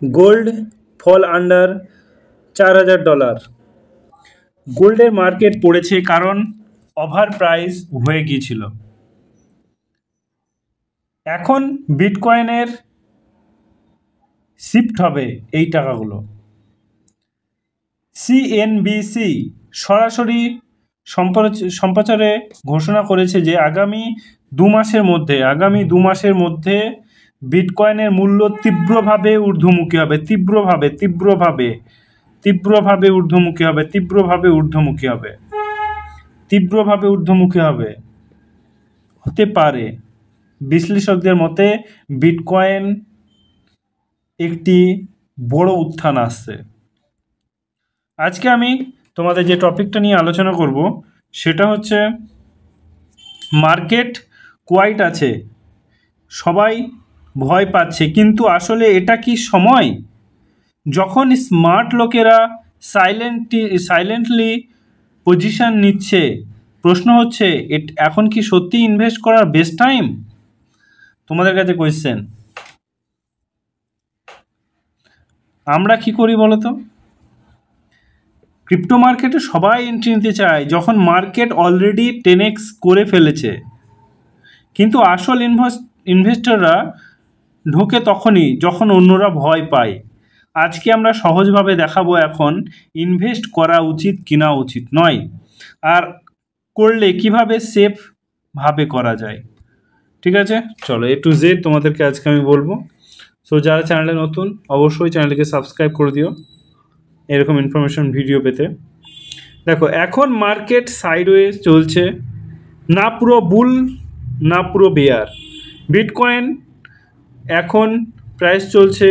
Gold fall under $4,000। গোল্ডের market পড়েছে কারণ ওভার প্রাইস হয়ে গিয়েছিল। এখন বিটকয়েনের শিফট হবে এই টাকাগুলো। সিএনবিসি সরাসরি সম্প্রচারে ঘোষণা করেছে যে আগামী দু মাসের মধ্যে বিটকয়েনের মূল্য তীব্রভাবে ঊর্ধ্বমুখী হবে। হতে পারে বিশ্লেষকদের মতে বিটকয়েন একটি বড় উত্থান আসছে। আজকে আমি তোমাদের যে টপিকটা নিয়ে আলোচনা করব সেটা হচ্ছে মার্কেট কোয়াইট আছে, সবাই ভয় পাচ্ছে, কিন্তু আসলে এটা কি সময় যখন স্মার্ট লোকেরা সাইলেন্টলি পজিশন নিচ্ছে? প্রশ্ন হচ্ছে এখন কি সত্যি ইনভেস্ট করার বেস্ট টাইম? তোমাদের কাছে কোয়েশ্চেন। আমরা কি করি বলো তো? ক্রিপ্টো মার্কেটে সবাই এন্ট্রি নিতে চায় যখন মার্কেট অলরেডি 10x করে ফেলেছে, কিন্তু আসল ইনভেস্টররা ঢোকে তখনই যখন অন্যরা ভয় পায়। আজকে আমরা সহজভাবে দেখাবো এখন ইনভেস্ট করা উচিত কিনা উচিত নয়, আর করলে কিভাবে সেফভাবে করা যায়। ঠিক আছে, চলো A to Z তোমাদেরকে আজকে আমি বলবো। সো যারা চ্যানেলে নতুন অবশ্যই চ্যানেলটিকে সাবস্ক্রাইব করে দিও এরকম ইনফরমেশন ভিডিও পেতে। দেখো, এখন মার্কেট সাইডওয়েজ চলছে, না পুরো বুল না পুরো বেয়ার। বিটকয়েন এখন প্রাইস চলছে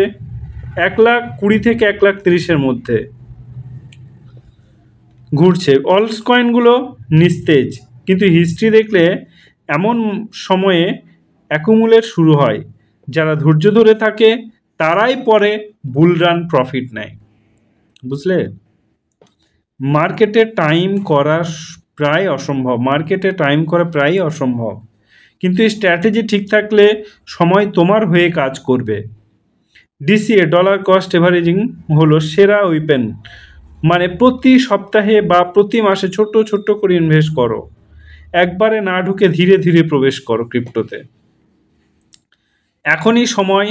1,20,000 থেকে 1,30,000 মধ্যে ঘুরছে। অলস কয়েনগুলো নিস্তেজ, কিন্তু হিস্ট্রি দেখলে এমন সময়ে অ্যাকুমুলেট শুরু হয়। যারা ধৈর্য ধরে থাকে তারাই পরে বুল রান প্রফিট নেয়। বুঝলে? মার্কেটে টাইম করা প্রায় অসম্ভব, কিন্তু এই স্ট্র্যাটেজি ঠিক থাকলে সময় তোমার হয়ে কাজ করবে। ডিসিএ ডলার কস্ট এভারেজিং হলো সেরা ওয়েপেন। মানে প্রতি সপ্তাহে বা প্রতি মাসে ছোট্ট ছোট্ট করে ইনভেস্ট করো, একবারে না ঢুকে ধীরে ধীরে প্রবেশ করো ক্রিপ্টোতে। এখনই সময়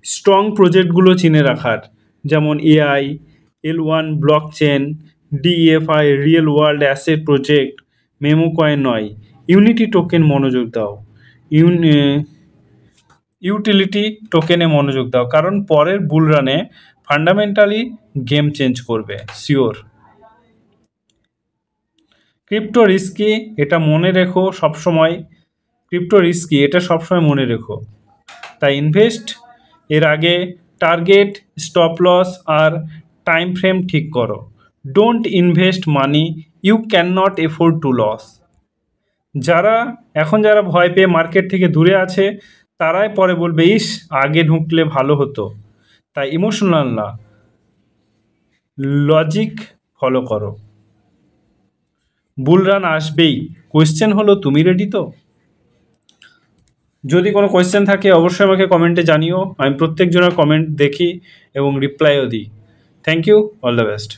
স্ট্রং প্রজেক্টগুলো চিনে রাখার, যেমন AI, L1 blockchain, DeFi real world asset project, memo coin নয়। ইউনিটি টোকেন মনোযোগ দাও, ইউটিলিটি টোকেনে মনোযোগ দাও, কারণ পরের বুল রানে ফান্ডামেন্টালি গেম চেঞ্জ করবে শিওর। ক্রিপ্টো রিস্কি, এটা মনে রেখো সবসময়। মনে রেখো। তাই ইনভেস্ট এর আগে টার্গেট, স্টপ লস আর টাইম ফ্রেম ঠিক করো। Don't invest money you can not afford to lose. যারা ভয় পেয়ে মার্কেট থেকে দূরে আছে তারাই পরে বলবে ইস আগে ঢুকলে ভালো হতো। তাই ইমোশনাল না, লজিক ফলো করো। বুল রান আসবেই, কোয়েশ্চেন হলো তুমি রেডি তো? যদি কোনো কোয়েশ্চেন থাকে অবশ্যই আমাকে কমেন্টে জানিও। আমি প্রত্যেকজনের কমেন্ট দেখি এবং রিপ্লাইও দিই। Thank you, all the best.